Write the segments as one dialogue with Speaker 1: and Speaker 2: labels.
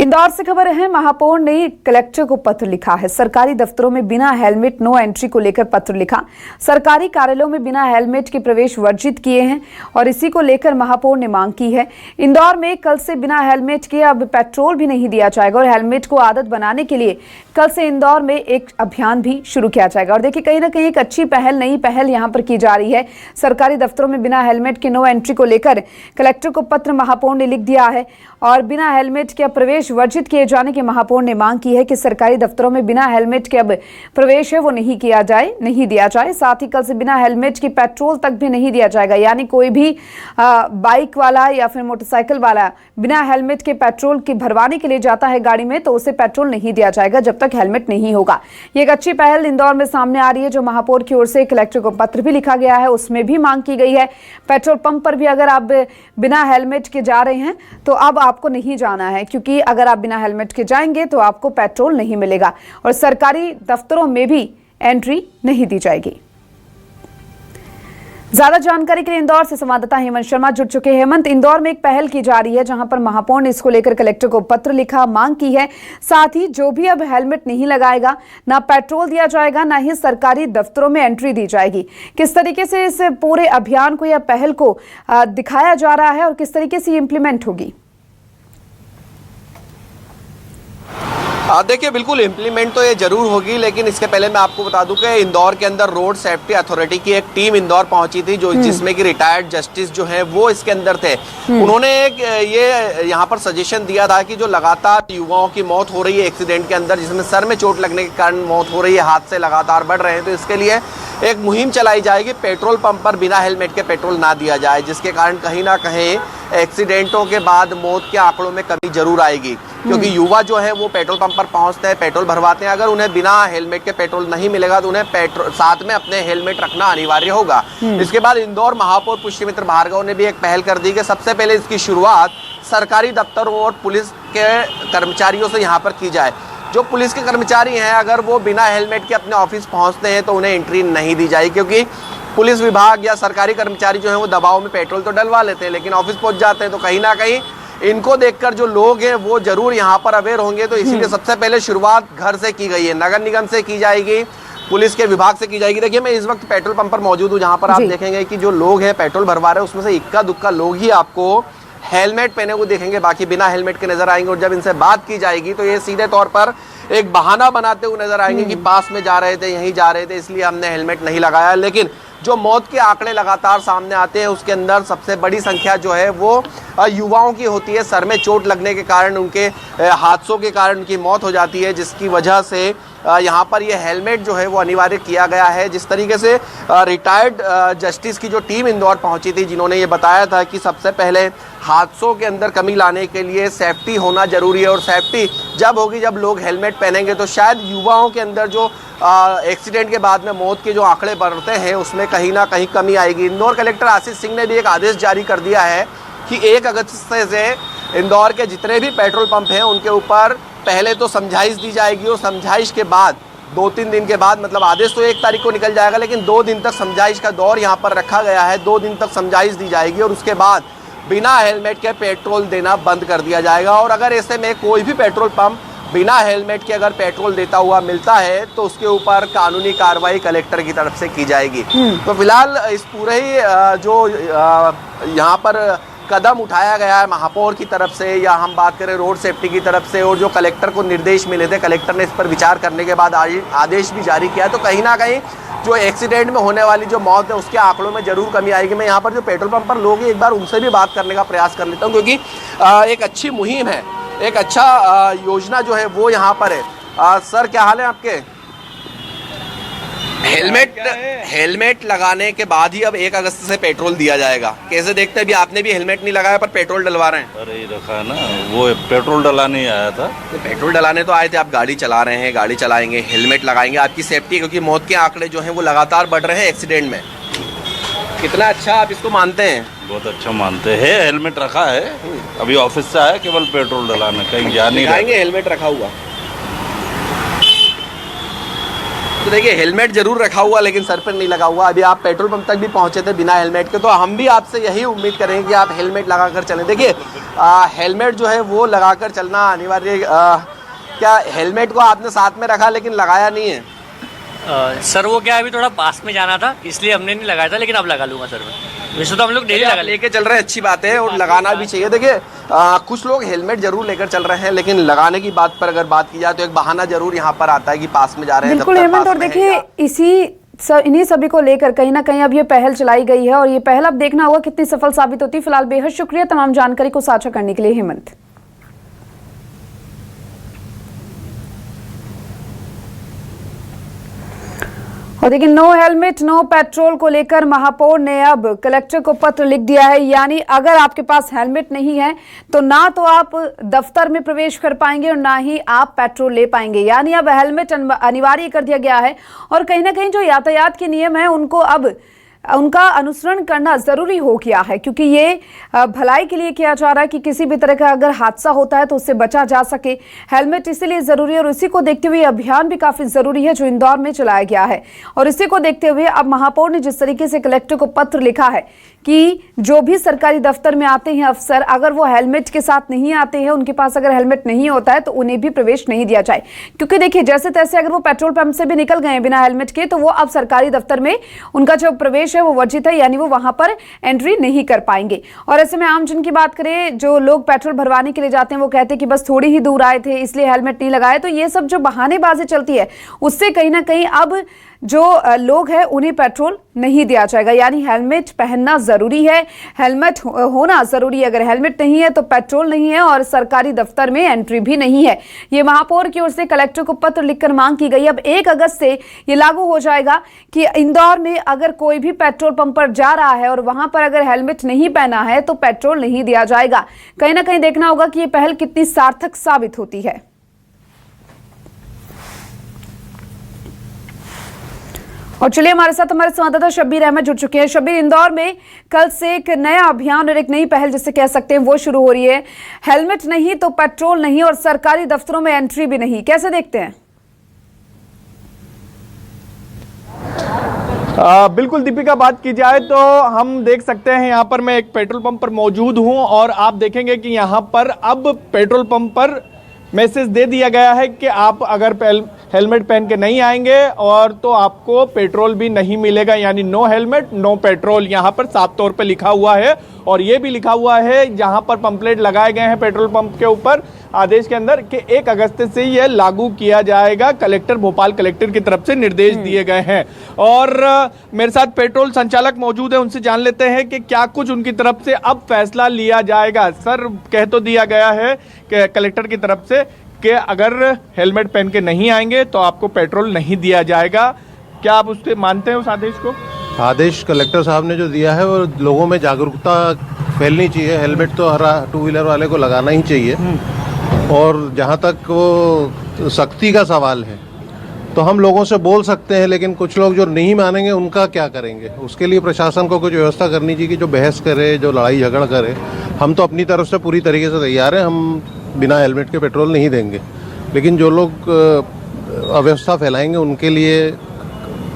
Speaker 1: इंदौर से खबर है। महापौर ने कलेक्टर को पत्र लिखा है। सरकारी दफ्तरों में बिना हेलमेट नो एंट्री को लेकर पत्र लिखा। सरकारी कार्यालयों में बिना हेलमेट के प्रवेश वर्जित किए हैं और इसी को लेकर महापौर ने मांग की है। इंदौर में कल से बिना हेलमेट के अब पेट्रोल भी नहीं दिया जाएगा और हेलमेट को आदत बनाने के लिए कल से इंदौर में एक अभियान भी शुरू किया जाएगा। और देखिए, कहीं ना कहीं एक अच्छी पहल, नई पहल यहाँ पर की जा रही है। सरकारी दफ्तरों में बिना हेलमेट के नो एंट्री को लेकर कलेक्टर को पत्र महापौर ने लिख दिया है और बिना हेलमेट के प्रवेश वर्जित किए जाने की महापौर ने मांग की है कि सरकारी दफ्तरों में बिना हेलमेट के अब प्रवेश है वो नहीं किया जाए, नहीं दिया जाए। साथ ही कल से बिना हेलमेट के पेट्रोल तक भी नहीं दिया जाएगा। यानी कोई भी बाइक वाला या फिर मोटरसाइकिल वाला बिना हेलमेट के पेट्रोल की भरवाने के लिए जाता है गाड़ी में, तो उसे पेट्रोल नहीं दिया जाएगा जब तक हेलमेट नहीं होगा। ये एक अच्छी पहल इंदौर में सामने आ रही है, जो महापौर की ओर से कलेक्टर को पत्र भी लिखा गया है। उसमें भी मांग की गई है पेट्रोल पंप पर भी अगर आप बिना हेलमेट के जा रहे हैं तो अब आपको नहीं जाना है, क्योंकि अगर आप बिना हेलमेट के जाएंगे तो आपको पेट्रोल नहीं मिलेगा और सरकारी दफ्तरों में भी एंट्री नहीं दी जाएगी। ज्यादा जानकारी के लिए इंदौर से संवाददाता हेमंत शर्मा जुड़ चुके हैं। हेमंत, इंदौर में एक पहल की जा रही है जहां पर महापौर ने इसको लेकर कलेक्टर को पत्र लिखा, मांग की है। साथ ही जो भी अब हेलमेट नहीं लगाएगा, ना पेट्रोल दिया जाएगा, ना ही सरकारी दफ्तरों में एंट्री दी जाएगी। किस तरीके से इस पूरे अभियान को या पहल को दिखाया जा रहा है और किस तरीके से इम्प्लीमेंट होगी?
Speaker 2: देखिए, बिल्कुल इम्प्लीमेंट तो ये जरूर होगी, लेकिन इसके पहले मैं आपको बता दूं कि इंदौर के अंदर रोड सेफ्टी अथॉरिटी की एक टीम इंदौर पहुंची थी, जो जिसमें कि रिटायर्ड जस्टिस जो है वो इसके अंदर थे। उन्होंने एक ये यहाँ पर सजेशन दिया था कि जो लगातार युवाओं की मौत हो रही है एक्सीडेंट के अंदर, जिसमें सर में चोट लगने के कारण मौत हो रही है, हादसे लगातार बढ़ रहे हैं, तो इसके लिए एक मुहिम चलाई जाएगी। पेट्रोल पंप पर बिना हेलमेट के पेट्रोल ना दिया जाए, जिसके कारण कहीं ना कहीं एक्सीडेंटों के बाद मौत के आंकड़ों में कमी जरूर आएगी, क्योंकि युवा जो है वो पेट्रोल पंप पर पहुंचते हैं, पेट्रोल भरवाते हैं। अगर उन्हें बिना हेलमेट के पेट्रोल नहीं मिलेगा तो उन्हें साथ में अपने हेलमेट रखना अनिवार्य होगा। इसके बाद इंदौर महापौर पुष्यमित्र भार्गव ने भी एक पहल कर दी कि सबसे पहले इसकी शुरुआत सरकारी दफ्तरों और पुलिस के कर्मचारियों से यहाँ पर की जाए। जो पुलिस के कर्मचारी हैं, अगर वो बिना हेलमेट के अपने ऑफिस पहुंचते हैं तो उन्हें एंट्री नहीं दी जाएगी, क्योंकि पुलिस विभाग या सरकारी कर्मचारी जो है वो दबाव में पेट्रोल तो डलवा लेते हैं, लेकिन ऑफिस पहुंच जाते हैं, तो कहीं ना कहीं इनको देखकर जो लोग हैं वो जरूर यहाँ पर अवेयर होंगे। तो इसीलिए सबसे पहले शुरुआत घर से की गई है, नगर निगम से की जाएगी, पुलिस के विभाग से की जाएगी। देखिए, मैं इस वक्त पेट्रोल पंप पर मौजूद हूँ, जहाँ पर आप देखेंगे कि जो लोग हैं पेट्रोल भरवा रहे हैं, उसमें से इक्का दुक्का लोग ही आपको हेलमेट पहने हुए देखेंगे, बाकी बिना हेलमेट के नजर आएंगे। और जब इनसे बात की जाएगी तो ये सीधे तौर पर एक बहाना बनाते हुए नजर आएंगे कि पास में जा रहे थे, यहीं जा रहे थे, इसलिए हमने हेलमेट नहीं लगाया। लेकिन जो मौत के आंकड़े लगातार सामने आते हैं, उसके अंदर सबसे बड़ी संख्या जो है वो युवाओं की होती है। सर में चोट लगने के कारण, उनके हादसों के कारण उनकी मौत हो जाती है, जिसकी वजह से यहाँ पर ये हेलमेट जो है वो अनिवार्य किया गया है। जिस तरीके से रिटायर्ड जस्टिस की जो टीम इंदौर पहुंची थी, जिन्होंने ये बताया था कि सबसे पहले हादसों के अंदर कमी लाने के लिए सेफ्टी होना जरूरी है, और सेफ्टी जब होगी जब लोग हेलमेट पहनेंगे, तो शायद युवाओं के अंदर जो एक्सीडेंट के बाद में मौत के जो आंकड़े बढ़ते हैं उसमें कहीं ना कहीं कमी आएगी। इंदौर कलेक्टर आशीष सिंह ने भी एक आदेश जारी कर दिया है कि 1 अगस्त से इंदौर के जितने भी पेट्रोल पंप हैं उनके ऊपर पहले तो समझाइश दी जाएगी, और समझाइश के बाद 2-3 दिन के बाद, मतलब आदेश तो 1 तारीख को निकल जाएगा, लेकिन 2 दिन तक समझाइश का दौर यहाँ पर रखा गया है। 2 दिन तक समझाइश दी जाएगी और उसके बाद बिना हेलमेट के पेट्रोल देना बंद कर दिया जाएगा। और अगर ऐसे में कोई भी पेट्रोल पंप बिना हेलमेट के अगर पेट्रोल देता हुआ मिलता है तो उसके ऊपर कानूनी कार्रवाई कलेक्टर की तरफ से की जाएगी। तो फिलहाल इस पूरे ही जो यहाँ पर कदम उठाया गया है महापौर की तरफ से, या हम बात करें रोड सेफ्टी की तरफ से, और जो कलेक्टर को निर्देश मिले थे, कलेक्टर ने इस पर विचार करने के बाद आदेश भी जारी किया, तो कहीं ना कहीं जो एक्सीडेंट में होने वाली जो मौत है उसके आंकड़ों में जरूर कमी आएगी। मैं यहाँ पर जो पेट्रोल पंप पर लोग हैं, एक बार उनसे भी बात करने का प्रयास कर लेता हूँ, क्योंकि एक अच्छी मुहिम है, एक अच्छा योजना जो है वो यहाँ पर है। सर, क्या हाल है आपके? हेलमेट लगाने के बाद ही अब 1 अगस्त से पेट्रोल दिया जाएगा, कैसे देखते हैं? अभी आपने भी हेलमेट नहीं लगाया पर पेट्रोल डलवा रहे हैं।
Speaker 3: अरे रखा ना, वो पेट्रोल डलाने ही आया था।
Speaker 2: पेट्रोल डलाने तो आए थे, आप गाड़ी चला रहे हैं, गाड़ी चलाएंगे, हेलमेट लगाएंगे, आपकी सेफ्टी, क्योंकि मौत के आंकड़े जो हैं वो लगातार बढ़ रहे हैं एक्सीडेंट में। कितना अच्छा आप इसको मानते हैं?
Speaker 3: बहुत अच्छा मानते हैं। हेलमेट रखा है, अभी ऑफिस से आया, केवल पेट्रोल डलाने, कहीं जा नहीं रहे।
Speaker 2: हेलमेट रखा हुआ तो देखिए हेलमेट जरूर रखा हुआ लेकिन सर पर नहीं लगा हुआ। अभी आप पेट्रोल पंप तक भी पहुंचे थे बिना हेलमेट के, तो हम भी आपसे यही उम्मीद करेंगे कि आप हेलमेट लगाकर चलें। देखिए हेलमेट जो है वो लगाकर चलना अनिवार्य। क्या हेलमेट को आपने साथ में रखा लेकिन लगाया नहीं है?
Speaker 4: सर वो क्या, अभी थोड़ा पास में जाना था इसलिए हमने नहीं लगाया था, लेकिन अब लगा लूंगा सर मैं। वैसे तो हम लोग डेली लगा
Speaker 2: लेके चल रहे हैं, अच्छी बात है और लगाना भी चाहिए। देखिए कुछ लोग हेलमेट जरूर लेकर चल रहे हैं लेकिन लगाने की बात पर अगर बात की जाए तो एक बहाना जरूर यहाँ पर आता है कि पास में जा रहे हैं।
Speaker 1: बिल्कुल हेमंत, और देखिए इन्हीं सभी को लेकर कहीं ना कहीं अब ये पहल चलाई गई है और ये पहल अब देखना होगा कितनी सफल साबित होती है। फिलहाल बेहद शुक्रिया तमाम जानकारी को साझा करने के लिए हेमंत। और देखिए नो हेलमेट नो पेट्रोल को लेकर महापौर ने अब कलेक्टर को पत्र लिख दिया है। यानी अगर आपके पास हेलमेट नहीं है तो ना तो आप दफ्तर में प्रवेश कर पाएंगे और ना ही आप पेट्रोल ले पाएंगे। यानी अब हेलमेट अनिवार्य कर दिया गया है और कहीं ना कहीं जो यातायात के नियम है उनको अब उनका अनुसरण करना जरूरी हो गया है, क्योंकि ये भलाई के लिए किया जा रहा है कि किसी भी तरह का अगर हादसा होता है तो उससे बचा जा सके। हेलमेट इसीलिए जरूरी है और इसी को देखते हुए अभियान भी काफी जरूरी है जो इंदौर में चलाया गया है। और इसी को देखते हुए अब महापौर ने जिस तरीके से कलेक्टर को पत्र लिखा है कि जो भी सरकारी दफ्तर में आते हैं अफसर, अगर वो हेलमेट के साथ नहीं आते हैं, उनके पास अगर हेलमेट नहीं होता है तो उन्हें भी प्रवेश नहीं दिया जाए। क्योंकि देखिए जैसे तैसे अगर वो पेट्रोल पंप से भी निकल गए बिना हेलमेट के तो वो अब सरकारी दफ्तर में उनका जो प्रवेश है वो वर्जित है, यानी वो वहां पर एंट्री नहीं कर पाएंगे। और ऐसे में आम जन की बात करें, जो लोग पेट्रोल भरवाने के लिए जाते हैं वो कहते हैं कि बस थोड़ी ही दूर आए थे इसलिए हेलमेट नहीं लगाए। तो ये सब जो बहानेबाजी चलती है उससे कहीं ना कहीं अब जो लोग हैं उन्हें पेट्रोल नहीं दिया जाएगा। यानी हेलमेट पहनना जरूरी है, हेलमेट होना जरूरी है। अगर हेलमेट नहीं है तो पेट्रोल नहीं है और सरकारी दफ्तर में एंट्री भी नहीं है। ये महापौर की ओर से कलेक्टर को पत्र लिखकर मांग की गई। अब 1 अगस्त से ये लागू हो जाएगा कि इंदौर में अगर कोई भी पेट्रोल पंप पर जा रहा है और वहां पर अगर हेलमेट नहीं पहना है तो पेट्रोल नहीं दिया जाएगा। कहीं ना कहीं देखना होगा कि ये पहल कितनी सार्थक साबित होती है। और चलिए हमारे साथ हमारे संवाददाता शब्बीर अहमद जुड़ चुके हैं। शब्बीर, इंदौर में कल से एक नया अभियान और एक नई पहल जिसे कह सकते हैं वो शुरू हो रही है। हेलमेट नहीं तो पेट्रोल नहीं और सरकारी दफ्तरों में एंट्री भी नहीं, कैसे देखते हैं?
Speaker 5: बिल्कुल दीपिका, बात की जाए तो हम देख सकते हैं यहाँ पर मैं एक पेट्रोल पंप पर मौजूद हूँ और आप देखेंगे कि यहाँ पर अब पेट्रोल पंप पर मैसेज दे दिया गया है कि आप अगर हेलमेट पहन के नहीं आएंगे और तो आपको पेट्रोल भी नहीं मिलेगा। यानी नो हेलमेट नो पेट्रोल यहाँ पर साफ तौर पे लिखा हुआ है। और ये भी लिखा हुआ है जहाँ पर पंपलेट लगाए गए हैं पेट्रोल पंप के ऊपर आदेश के अंदर कि 1 अगस्त से यह लागू किया जाएगा। कलेक्टर, भोपाल कलेक्टर की तरफ से निर्देश दिए गए हैं। और मेरे साथ पेट्रोल संचालक मौजूद है, उनसे जान लेते हैं कि क्या कुछ उनकी तरफ से अब फैसला लिया जाएगा। सर, कह तो दिया गया है कि कलेक्टर की तरफ से कि अगर हेलमेट पहन के नहीं आएंगे तो आपको पेट्रोल नहीं दिया जाएगा। क्या आप उससे मानते हैं उस आदेश को?
Speaker 6: आदेश कलेक्टर साहब ने जो दिया है वो लोगों में जागरूकता फैलनी चाहिए। हेलमेट तो हर 2 व्हीलर वाले को लगाना ही चाहिए। और जहाँ तक वो सख्ती का सवाल है तो हम लोगों से बोल सकते हैं, लेकिन कुछ लोग जो नहीं मानेंगे उनका क्या करेंगे? उसके लिए प्रशासन को कुछ व्यवस्था करनी चाहिए कि जो बहस करे, जो लड़ाई झगड़ा करे। हम तो अपनी तरफ से पूरी तरीके से तैयार हैं, हम बिना हेलमेट के पेट्रोल नहीं देंगे। लेकिन जो लोग अव्यवस्था फैलाएंगे उनके लिए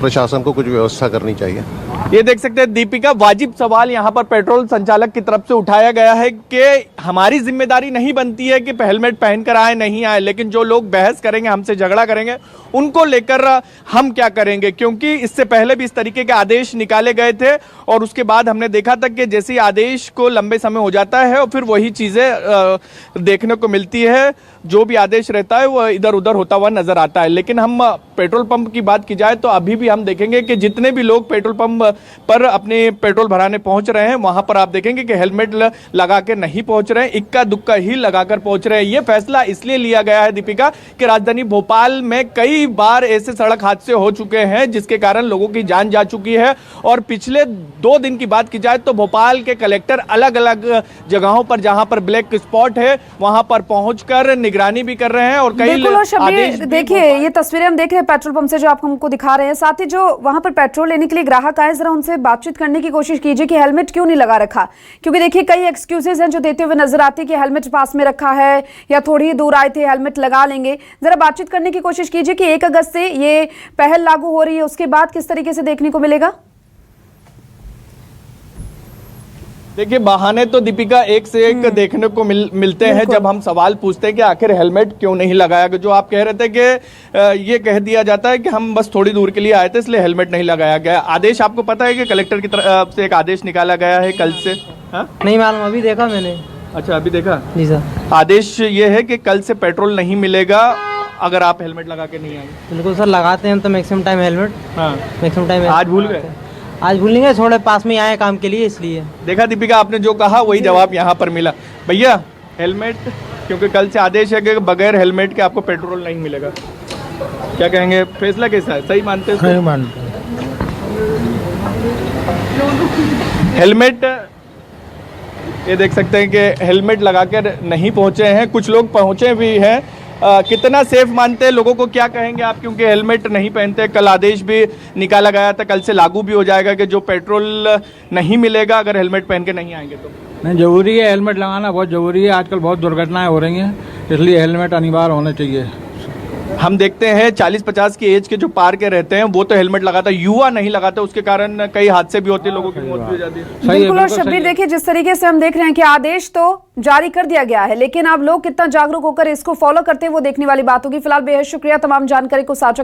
Speaker 6: प्रशासन को कुछ व्यवस्था करनी चाहिए।
Speaker 5: ये देख सकते हैं दीपिका, वाजिब सवाल यहाँ पर पेट्रोल संचालक की तरफ से उठाया गया है कि हमारी जिम्मेदारी नहीं बनती है कि हेलमेट पहनकर आए नहीं आए, लेकिन जो लोग बहस करेंगे, हमसे झगड़ा करेंगे, उनको लेकर हम क्या करेंगे? क्योंकि इससे पहले भी इस तरीके के आदेश निकाले गए थे और उसके बाद हमने देखा था कि जैसे आदेश को लंबे समय हो जाता है और फिर वही चीज़ें देखने को मिलती है। जो भी आदेश रहता है वो इधर उधर होता हुआ नजर आता है। लेकिन हम पेट्रोल पंप की बात की जाए तो अभी भी हम देखेंगे कि जितने भी लोग पेट्रोल पंप पर अपने पेट्रोल भराने पहुंच रहे हैं वहां पर आप देखेंगे कि हेलमेट लगा के नहीं पहुंच रहे हैं, इक्का दुक्का ही लगाकर पहुंच रहे हैं। ये फैसला इसलिए लिया गया है दीपिका कि राजधानी भोपाल में कई बार ऐसे सड़क हादसे हो चुके हैं जिसके कारण लोगों की जान जा चुकी है। और पिछले 2 दिन की बात की जाए तो भोपाल के कलेक्टर अलग अलग जगहों पर जहां पर ब्लैक स्पॉट है वहां पर पहुंचकर निगरानी भी कर रहे हैं और कई
Speaker 1: बिल्कुल। और
Speaker 5: आदेश
Speaker 1: शब्बीर
Speaker 5: भी
Speaker 1: देखिए, ये तस्वीरें हम देख रहे हैं पेट्रोल पंप से जो आप हमको दिखा रहे हैं, साथ ही जो वहां पर पेट्रोल लेने के लिए ग्राहक आए, जरा उनसे बातचीत करने की कोशिश कीजिए कि हेलमेट क्यों नहीं लगा रखा, क्योंकि देखिए कई एक्सक्यूजेस हैं जो देते हुए नजर आते हैं कि हेलमेट पास में रखा है या थोड़ी ही दूर आए थे, हेलमेट लगा लेंगे। जरा बातचीत करने की कोशिश कीजिए कि 1 अगस्त से ये पहल लागू हो रही है, उसके बाद किस तरीके से देखने को मिलेगा।
Speaker 5: देखिए, बहाने तो दीपिका एक से एक देखने को मिलते हैं जब हम सवाल पूछते हैं कि आखिर हेलमेट क्यों नहीं लगाया। जो आप कह रहे थे कि ये कह दिया जाता है कि हम बस थोड़ी दूर के लिए आए थे इसलिए हेलमेट नहीं लगाया गया। आदेश आपको पता है कि कलेक्टर की तरफ से एक आदेश निकाला गया है कल से? हाँ?
Speaker 7: नहीं मालूम, अभी देखा मैंने।
Speaker 5: अच्छा, अभी देखा?
Speaker 7: जी सर।
Speaker 5: आदेश ये है कि कल से पेट्रोल नहीं मिलेगा अगर आप हेलमेट लगा के नहीं आएंगे।
Speaker 7: बिल्कुल सर, लगाते हैं हम तो मैक्सिमम टाइम हेलमेट।
Speaker 5: हाँ,
Speaker 7: मैक्सिमम टाइम।
Speaker 5: आज भूल गए?
Speaker 7: आज भूलेंगे, थोड़े पास में आए काम के लिए इसलिए।
Speaker 5: देखा दीपिका, आपने जो कहा वही जवाब यहाँ पर मिला। भैया, हेलमेट, क्योंकि कल से आदेश है कि बगैर हेलमेट के आपको पेट्रोल नहीं मिलेगा, क्या कहेंगे? फैसला कैसा है, सही मानते हैं?
Speaker 8: नहीं मानते।
Speaker 5: हेलमेट, ये देख सकते हैं कि हेलमेट लगाकर नहीं पहुंचे हैं, कुछ लोग पहुंचे भी हैं। कितना सेफ मानते हैं, लोगों को क्या कहेंगे आप, क्योंकि हेलमेट नहीं पहनते? कल आदेश भी निकाला गया था, कल से लागू भी हो जाएगा कि जो पेट्रोल नहीं मिलेगा अगर हेलमेट पहन के नहीं आएंगे तो।
Speaker 8: नहीं, जरूरी है हेलमेट लगाना, बहुत जरूरी है। आजकल बहुत दुर्घटनाएं हो रही हैं, इसलिए हेलमेट अनिवार्य होना चाहिए।
Speaker 5: हम देखते हैं 40-50 की एज के जो पार के रहते हैं वो तो हेलमेट लगाता है, युवा नहीं लगाता, उसके कारण कई हादसे भी होते हैं, लोगों की मौत भी हो जाती है।
Speaker 1: बिल्कुल। और शब्बीर देखिए, जिस तरीके से हम देख रहे हैं कि आदेश तो जारी कर दिया गया है, लेकिन अब लोग कितना जागरूक होकर इसको फॉलो करते हैं वो देखने वाली बात होगी। फिलहाल बेहद शुक्रिया तमाम जानकारी को साझा